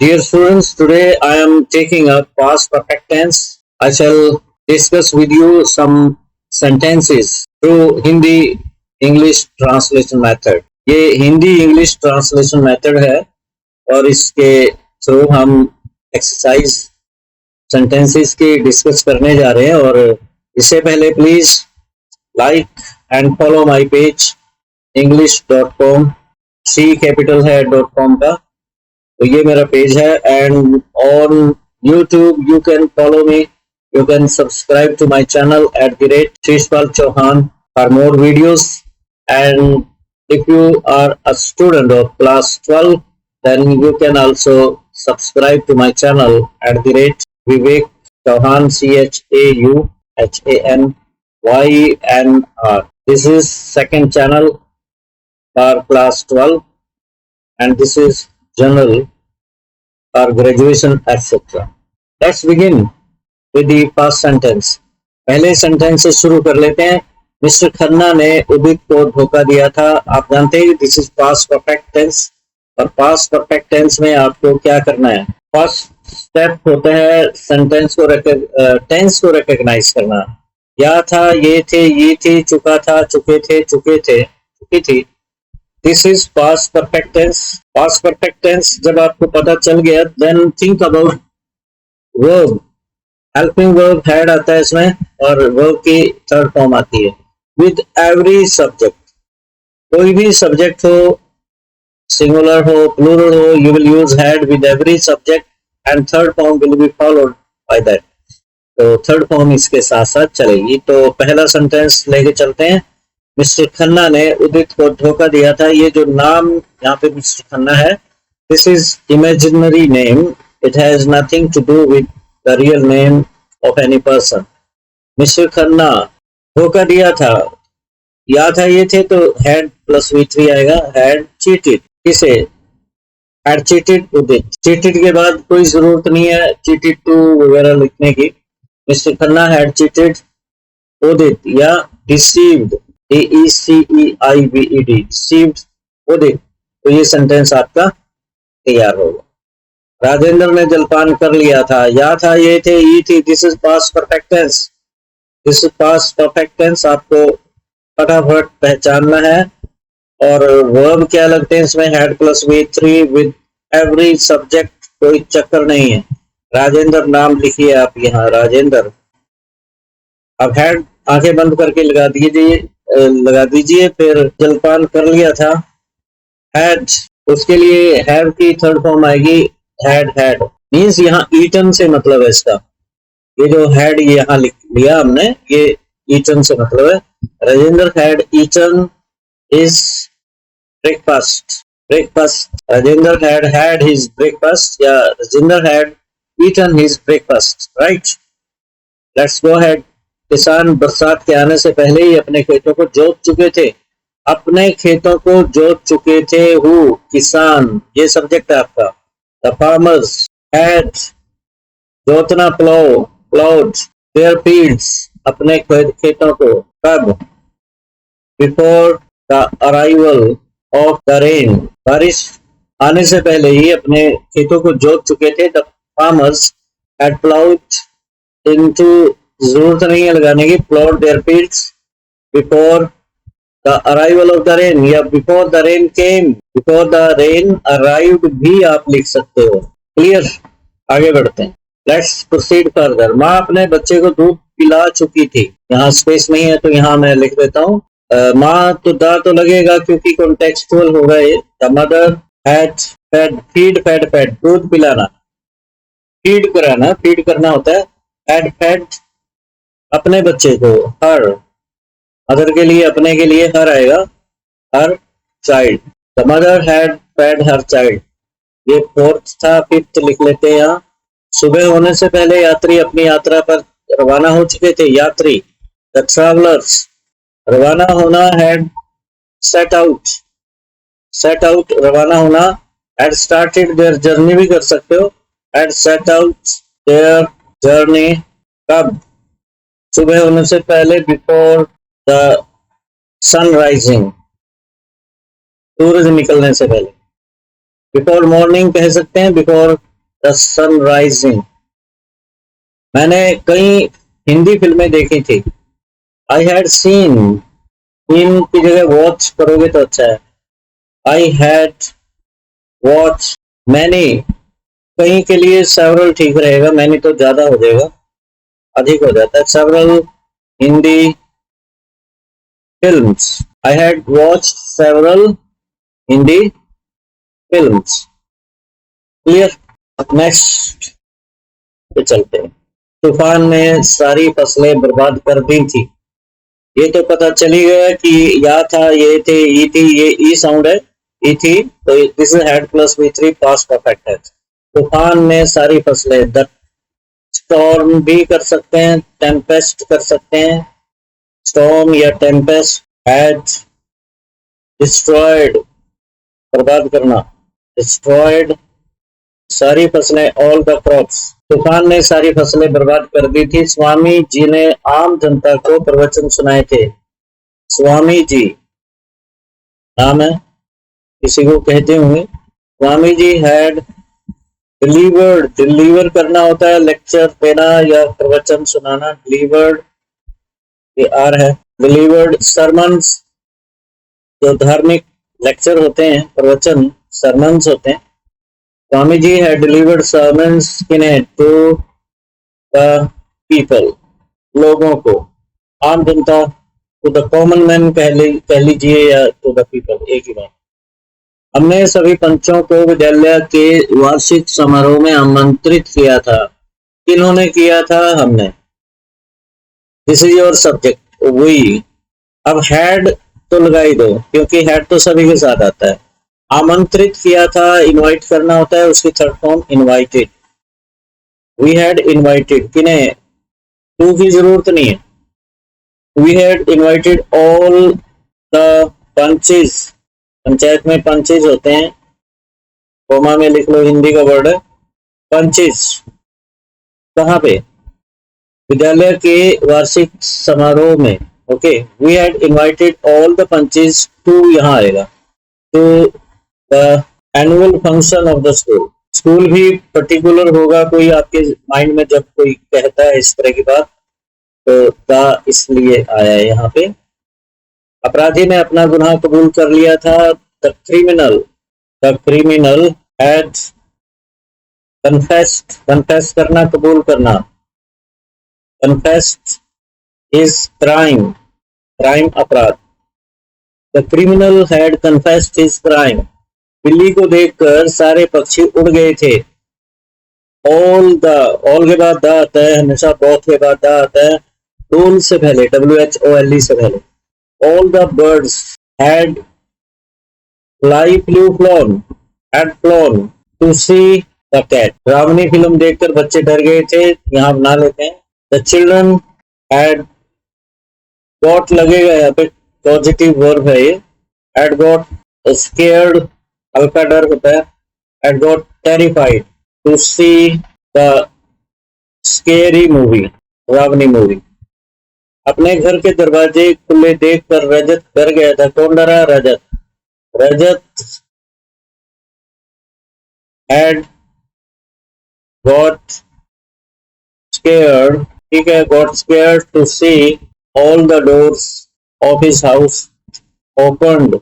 Dear students, today I am taking up past perfect tense. I shall discuss with you some sentences through Hindi English translation method. ये Hindi English translation method है और इसके through हम exercise sentences की discuss करने जा रहे हैं। और इससे पहले please like and follow my page english.com, C capital है .com का, तो ये मेरा पेज है। And on YouTube you can follow me, you can subscribe to my channel @Shishpal Chauhan for more videos. And if you are a student of class 12, then you can also subscribe to my channel @Vivek Chauhan, CHAUHANYNR. This is second channel for class 12 and this is general or graduation etc. Let's begin with the first sentence. पहले sentence से शुरू कर लेते हैं। Mister Khanna ने उदित को धोखा दिया था। आप जानते हैं this is past perfect tense और पास्ट परफेक्ट टेंस में आपको क्या करना है। फर्स्ट स्टेप होता है सेंटेंस को टेंस को रिकॉग्नाइज करना। या था, ये थे, ये थी, चुका था, चुके थे, चुके थे, चुकी थी। This is past perfect tense. Past perfect tense जब आपको पता चल गया, then think about verb. Helping verb had आता है इसमें और वर्ब की थर्ड फॉर्म आती है विद एवरी सब्जेक्ट। कोई भी सब्जेक्ट हो, सिंगुलर हो, प्लूरल हो, you will use had with every subject and third form will be followed by that. तो थर्ड फॉर्म इसके साथ साथ चलेगी। तो पहला सेंटेंस लेके चलते हैं। मिस्टर खन्ना ने उदित को धोखा दिया था। ये जो नाम यहाँ पे मिस्टर खन्ना है, this is imaginary name, it has nothing to do with the real name of any person. Mister Khanna धोखा दिया था, या था, ये थे, तो हैड प्लस V3 आएगा। हैड चीटेड, किसे? Had cheated Udit. चीटेड के बाद कोई जरूरत नहीं है चीटेड टू वगैरह लिखने की। मिस्टर खन्ना हैड चीटेड उदित या डिसीव्ड, AECEIVED, डिसीव्ड उदित। तो ये सेंटेंस आपका तैयार होगा। राजेंद्र ने जलपान कर लिया था। या था, ये थे, ये थी। This is past perfect tense. This is past perfect tense, आपको फटाफट पहचानना है। और वर्ब क्या लगते हैं इसमें? Had plus V3 with every subject, कोई चक्कर नहीं है। राजेंद्र नाम लिखिए आप यहाँ, राजेंद्र। अब हैड आंखें बंद करके लगा दीजिए। फिर जलपान कर लिया था, हैड, उसके लिए हैव की थर्ड फॉर्म आएगी हैड मीन्स यहाँ ईटन से मतलब है इसका। ये जो हैड यहाँ लिख लिया हमने, ये ईटन से मतलब है। Rajendra had eaten his breakfast. Rajendra had his breakfast या Rajendra had eaten his breakfast, right. Let's go ahead. किसान बरसात के आने से पहले ही अपने खेतों को जोत चुके थे। अपने खेतों को जोत चुके थे, हु, किसान, ये सब्जेक्ट है आपका। द फार्मर्स हैड जोतना, प्लाउड देयर फील्ड्स, अपने खेतों को। कब? Before the arrival of the rain, बारिश आने से पहले ही अपने खेतों को जोत चुके थे। The farmers had ploughed into, जरूरत नहीं है लगाने की, plot their fields before the arrival of the rain या before the rain came. Before the rain arrived भी आप लिख सकते हो। क्लियर? आगे बढ़ते हैं। Let's proceed further. माँ अपने बच्चे को दूध पिला चुकी थी। यहाँ स्पेस नहीं है तो यहाँ मैं लिख देता हूँ। माँ तो दा तो लगेगा क्योंकि कॉन्टेक्सचुअल होगा ये। The mother had fed, fed, दूध पिलाना, फीड कराना, फीड करना होता है। हैड फेड अपने बच्चे को, हर, मदर के लिए, अपने के लिए हर आएगा, her child. The mother had fed her child. ये फोर्थ था, फिफ्थ लिख लेते हैं यहाँ। सुबह होने से पहले यात्री अपनी यात्रा पर रवाना हो चुके थे। यात्री, द ट्रैवलर्स, रवाना होना, हैड सेट आउट, रवाना होना। हैड स्टार्टेड देयर जर्नी भी कर सकते हो। Had set out their journey. कब? सुबह होने से पहले, बिफोर द सन राइजिंग, सूरज निकलने से पहले। बिफोर मॉर्निंग कह सकते हैं, बिफोर द सन राइजिंग। मैंने कई हिंदी फिल्में देखी थी। आई हैड सीन, सीन की जगह वॉच करोगे तो अच्छा है। आई हैड वॉच मैनी, कहीं के लिए सेवरल ठीक रहेगा, मैनी तो ज्यादा हो जाएगा, अधिक हो जाता है। Several Hindi films, I had watch several Hindi films. Clear. अब नेक्स्ट पे चलते हैं। तूफान ने सारी फसलें बर्बाद कर दी थी। ये तो पता चली गया कि या था, ये थे, ई थी, ये ई साउंड है, ई थी, तो this is had plus we three, past perfect है। तूफान ने सारी फसलें, द स्टॉर्म भी कर सकते हैं, टेम्पेस्ट कर सकते हैं, स्टॉर्म या टेम्पेस्ट। हैड डिस्ट्रॉयड, बर्बाद करना, डिस्ट्रॉयड सारी फसलें, ऑल द क्रॉप्स। तूफान ने सारी फसलें बर्बाद कर दी थी। स्वामी जी ने आम जनता को प्रवचन सुनाए थे। स्वामी जी नाम है, किसी को कहते हुए। Swami ji had delivered, deliver करना होता है, लेक्चर देना या प्रवचन सुनाना, डिलीवर्ड ये आर है। डिलीवर्ड सरमन्स, जो धार्मिक लेक्चर होते हैं, प्रवचन सरमन्स होते हैं। Swami ji had delivered sermons किन्हें, टू द पीपल, लोगों को, आम जनता, टू द कॉमन मैन कह लीजिए, या टू द पीपल, एक ही बात। हमने सभी पंचों को विद्यालय के वार्षिक समारोह में आमंत्रित किया था। किन्होंने किया था? हमने। This is your subject, we. अब हैड तो लगाई दो, क्योंकि हैड तो सभी के साथ आता है। आमंत्रित किया था, इनवाइट करना होता है, उसकी third form invited. We had invited किन्हें, टू की जरूरत नहीं है। We had invited all the panches, panchayat में पंचेस होते हैं, कोमा में लिख लो, हिंदी का वर्ड है पंचेस। कहाँ पे? विद्यालय के वार्षिक समारोह में। Okay, we had invited all the panches to, यहाँ आएगा, to the annual function of the school. School भी पर्टिकुलर होगा कोई आपके माइंड में जब कोई कहता है इस तरह की बात, तो द इसलिए आया है यहाँ पे। अपराधी ने अपना गुनाह कबूल कर लिया था। The criminal, the criminal had confessed, confess करना, कबूल करना, कन्फेस्ड हिज क्राइम, क्राइम अपराध। The criminal had confessed his crime. बिल्ली को देखकर सारे पक्षी उड़ गए थे। ऑल द, ऑल के बाद द आता है हमेशा, बोथ के बाद द आता है, डोल से पहले, WHOLE से पहले। All the birds had fly flew flown, had flown to see the cat. Ravani film देखकर बच्चे डर गए थे, यहाँ बना लेते हैं। द चिल्ड्रन हैड गॉट, लगेगा यहाँ पे, पॉजिटिव वर्ब है ये। हैड गॉट स्केयर्ड, हल्का डर होता है। Had got terrified to see the scary movie, Ravani movie. अपने घर के दरवाजे खुले देखकर रजत डर गया था। कौन डरा? Rajat. Rajat had got scared, ठीक है, got scared to see all the doors of his house opened,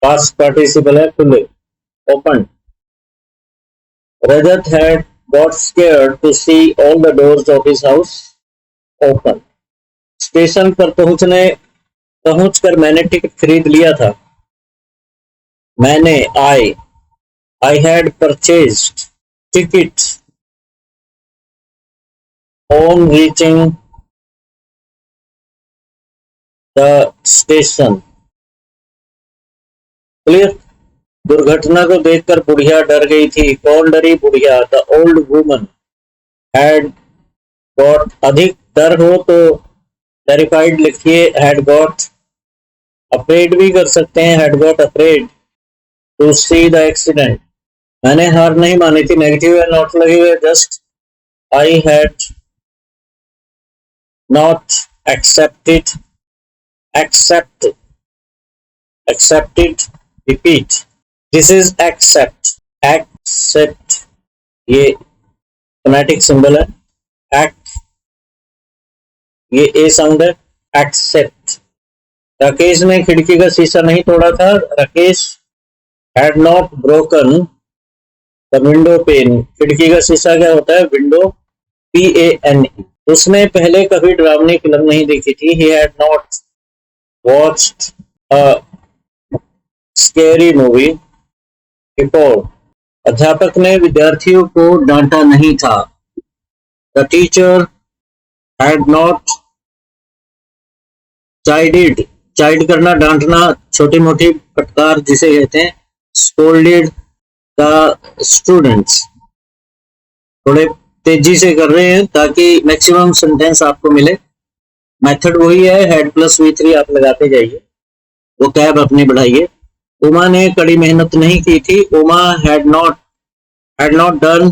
past participle है, खुले, open. Rajat had got scared to see all the doors of his house open. Station पर पहुंचकर मैंने ticket खरीद लिया था। मैंने, I had purchased tickets on reaching the station. Clear? दुर्घटना को देखकर बुढ़िया डर गई थी। कौन डरी? बुढ़िया। The old woman had got, अधिक डर हो तो टेरिफाइड लिखिए, हैड गॉट। अफ्रेड भी कर सकते हैं, had got afraid to see the accident. मैंने हार नहीं मानी थी, नेगेटिव है, नॉट लगे हुए, just. I had not accepted, accepted, repeat, this is accept, accept ये फोनेटिक सिंबल है। एक्ट, ये ए साउंड है। एक्सेप्ट, राकेश ने खिड़की का शीशा नहीं तोड़ा था। Rakesh had not broken the window pane, खिड़की का शीशा क्या होता है? Window, PANE। उसने पहले कभी डरावनी फिल्म नहीं देखी थी। He had not watched a scary movie before। अध्यापक ने विद्यार्थियों को डांटा नहीं था। The teacher had not chided, child करना, डांटना, छोटी मोटी फटकार जिसे कहते हैं, scolded the students। थोड़े तेजी से कर रहे हैं ताकि मैक्सिमम सेंटेंस आपको मिले। मेथड वही है, हेड प्लस V3 आप लगाते जाइए, वो कैब अपनी बढ़ाइए। उमा ने कड़ी मेहनत नहीं की थी। Uma had not done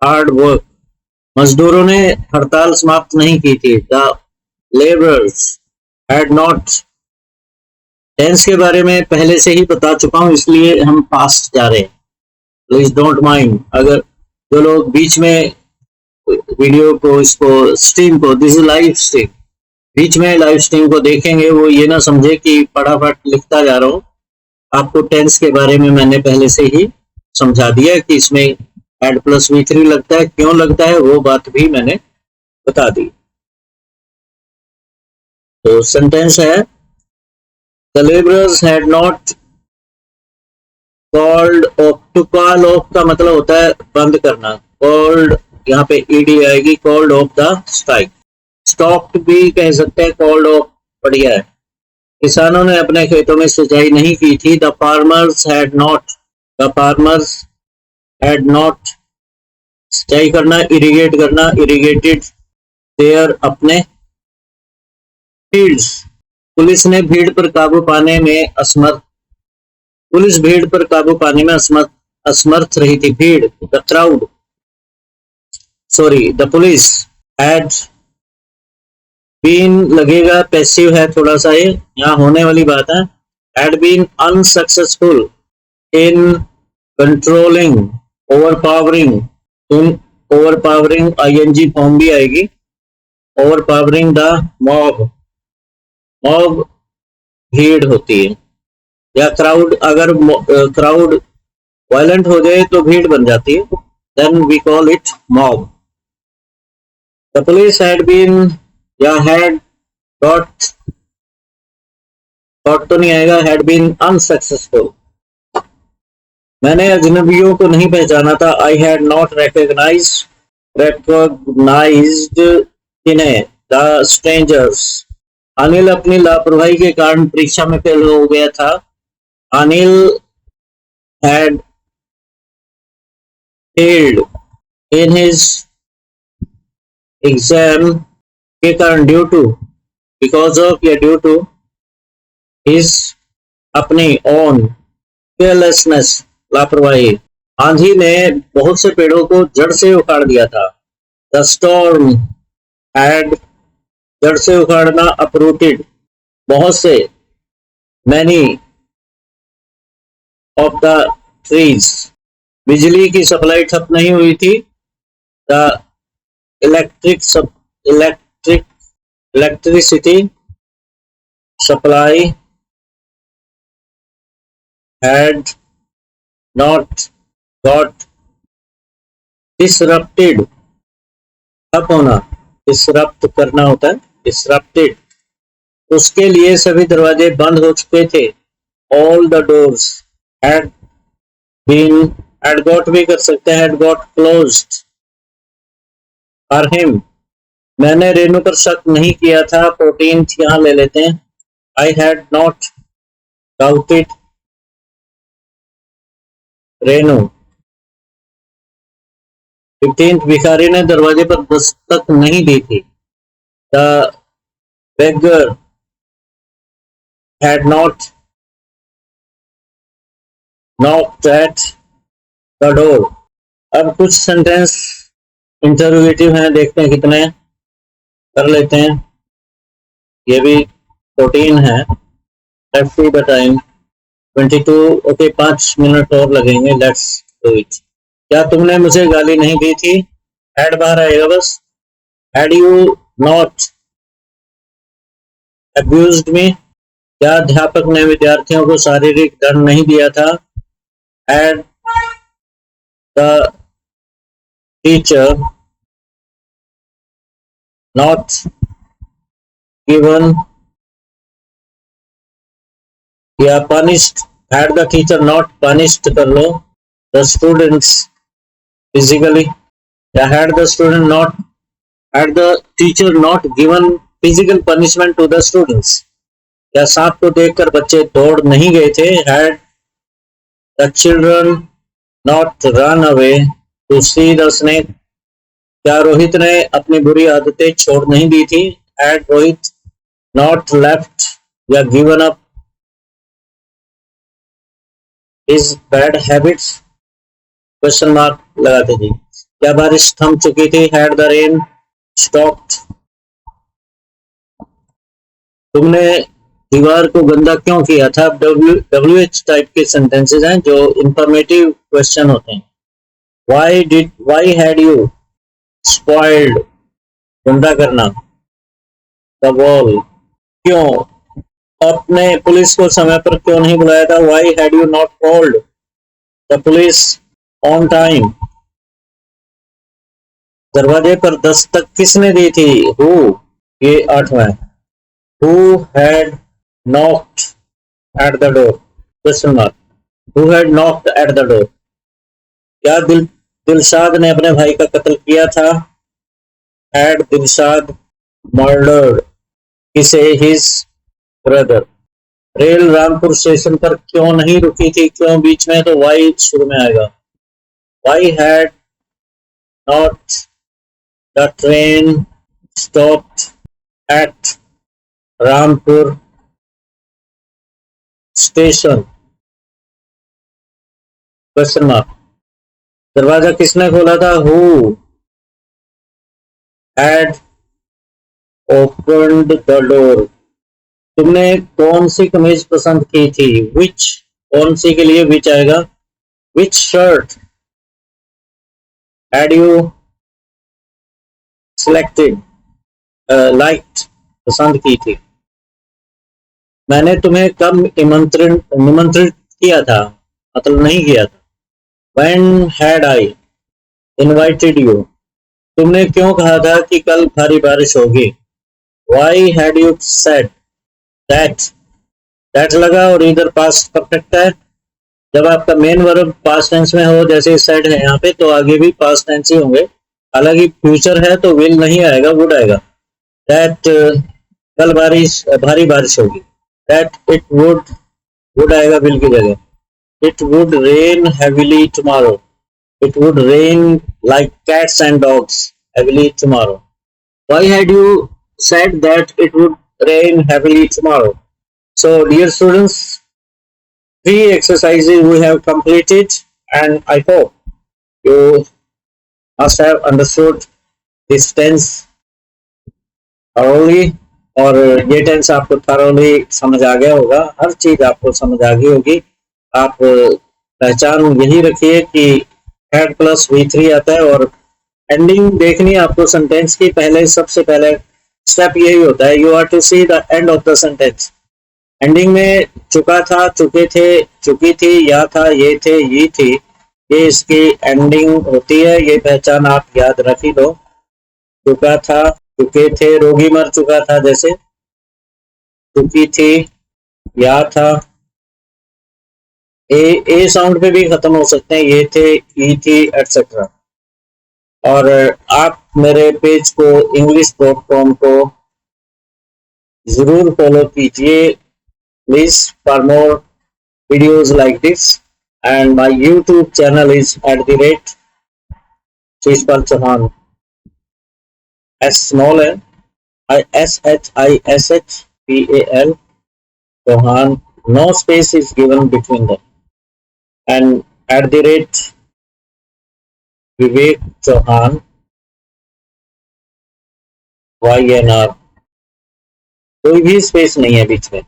hard work, मजदूरों ने हड़ताल समाप्त नहीं की थी। The labourers had not, tense के बारे में पहले से ही बता चुका हूं इसलिए हम पास्ट जा रहे हैं, प्लीज डोंट माइंड। अगर जो लोग बीच में वीडियो को, इसको स्ट्रीम को, दिस इज लाइव स्ट्रीम, बीच में लाइव स्ट्रीम को देखेंगे वो ये ना समझे कि फटाफट लिखता जा रहा हूं। आपको टेंस के बारे में मैंने पहले से ही समझा दिया कि इसमें एड प्लस V3 लगता है, क्यों लगता है वो बात भी मैंने बता दी। तो सेंटेंस है, the labourers had not called off, to call off का मतलब होता है बंद करना, कॉल्ड यहाँ पे ईडी आएगी, called off the strike. Stopped भी कह सकते हैं, कॉल्ड ऑफ बढ़िया है। किसानों ने अपने खेतों में सिंचाई नहीं की थी। द फार्मर्स हैड नॉट, सिंचाई करना, इरिगेट करना, इरिगेटेड देयर अपने फील्ड्स। पुलिस ने भीड़ पर काबू पाने में असमर्थ, पुलिस भीड़ पर काबू पाने में असमर्थ रही थी। भीड़, the crowd, sorry the police had been लगेगा, पैसिव है थोड़ा सा, ये यहाँ होने वाली बात है। Had been unsuccessful in controlling, overpowering, overpowering ING form भी आएगी, ओवरपावरिंग द मॉब, मॉब भीड़ होती है, या क्राउड, अगर क्राउड वायलेंट हो जाए तो भीड़ बन जाती है, then we call it mob. The police had been, या हैड गॉट तो नहीं आएगा, हैड बीन अनसक्सेसफुल। मैंने अजनबियों को नहीं पहचाना था। आई हैड नॉट रिकॉग्नाइज्ड इन्हें, द स्ट्रेंजर्स। अनिल अपनी लापरवाही के कारण परीक्षा में फेल हो गया था। Anil had failed in his exam के कारण, ड्यू टू, बिकॉज ऑफ या ड्यू टू हिज अपनी ओन केयरलेसनेस, लापरवाही। आंधी ने बहुत से पेड़ों को जड़ से उखाड़ दिया था। द स्टॉर्म हैड, जड़ से उखाड़ना, अपरूटेड, बहुत से, मैनी ऑफ द ट्रीज। बिजली की सप्लाई ठप नहीं हुई थी। The electricity supply had not got disrupted, ठप होना, डिसरप्ट करना होता है, डिसरप्टेड। उसके लिए सभी दरवाजे बंद हो चुके थे। All the doors had been, had got भी कर सकते हैं, had got closed for him. मैंने रेनू पर शक नहीं किया था। 14th यहाँ ले लेते हैं। आई had not doubted Renu. 15th भिखारी ने दरवाजे पर दस्तक नहीं दी थी। The beggar had not knocked at the door। अब कुछ सेंटेंस इंटरोगेटिव हैं, देखते हैं कितने कर लेते हैं। ये भी 14 है। Let's see the time, 22। Okay, 5 minute और लगेंगे। Let's do it. क्या तुमने मुझे गाली नहीं दी थी? हैड बाहर आएगा बस। हैड यू नॉट अब्यूज्ड मी? क्या अध्यापक ने विद्यार्थियों को शारीरिक दंड नहीं दिया था? Had the teacher not given या punished? Had the teacher not punished कर लो द स्टूडेंट्स physically? या had the teacher not given physical punishment to the students? या सांप को देखकर बच्चे दौड़ नहीं गए थे? Had the children not run away to see the snake? क्या रोहित ने अपनी बुरी आदतें छोड़ नहीं दी थी? Had रोहित not left या given up his bad habits? Question mark लगाते जी। क्या बारिश थम चुकी थी? Had the rain stopped? तुमने दीवार को गंदा क्यों किया था? WH टाइप के सेंटेंसेस हैं जो इंफॉर्मेटिव क्वेश्चन होते हैं। Why had you spoiled? गंदा करना। The wall? क्यों? आपने पुलिस को समय पर क्यों नहीं बुलाया था? Why had you not called the police on time? दरवाजे पर दस्तक किसने दी थी? Who? ये 8वां है। Who had knocked at the door? Question mark. Who had knocked at the door? क्या दिलशाद ने अपने भाई का कत्ल किया था? Had दिलशाद murdered किसे? His brother? Rail Rampur station पर क्यों नहीं रुकी थी? क्यों बीच में तो why शुरू में आएगा। Why had not the train stopped at Rampur station? Question mark. दरवाजा किसने खोला था? Who had opened the door? तुमने कौन सी कमीज पसंद की थी? Which? कौन सी के लिए which आएगा? Which shirt had you selected? Liked पसंद की थी। मैंने तुम्हें कब निमंत्रित किया था? मतलब नहीं किया था। When had I invited you? तुमने क्यों कहा था कि कल भारी बारिश होगी? Why had you said that? That लगा और इधर पास्ट परफेक्ट है। जब आपका मेन वर्ब पास्ट टेंस में हो, जैसे said है यहाँ पे, तो आगे भी पास्ट टेंस ही होंगे। हालांकि फ्यूचर है तो will नहीं आएगा, would आएगा। That कल भारी बारिश होगी। That it would आएगा will की जगह। It would rain heavily tomorrow. It would rain like cats and dogs heavily tomorrow. Why had you said that it would rain heavily tomorrow? So, dear students, 3 exercises we have completed, and I hope you must have understood this tense thoroughly. और ये tense आपको thoroughly समझ आ गया होगा, हर चीज आपको समझ आ गई होगी। आप पहचान यही रखिए कि had प्लस V3 आता है और एंडिंग देखनी है आपको सेंटेंस की। सबसे पहले स्टेप यही होता है, you are to see the end of the sentence. Ending में चुका था, चुके थे, चुकी थी, या था, ये थे, ये थी, ये इसकी एंडिंग होती है। ये पहचान आप याद रख ही दो। चुका था, चुके थे, रोगी मर चुका था जैसे, चुकी थी, या था, ए साउंड पे भी खत्म हो सकते हैं, ये थे, ई थी, एटसेट्रा। और आप मेरे पेज को english.com को जरूर फॉलो कीजिए please for more videos like this. And my YouTube channel is @Shishpal Chauhan, S small है, SHISHPAL Chauhan, no space is given between them, and @Vivek Chauhan YNR, कोई भी स्पेस नहीं है बीच में।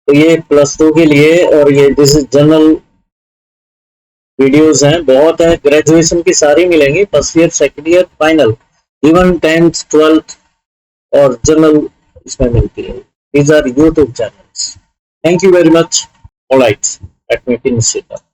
तो ये +2 के लिए, और ये दिस इज जनरल वीडियोस हैं, बहुत है, ग्रेजुएशन की सारी मिलेंगी, first year, second year, final, even 10th 12th और जनरल इसमें मिलती है. These are YouTube channels. Thank you very much. All right, let me finish it up.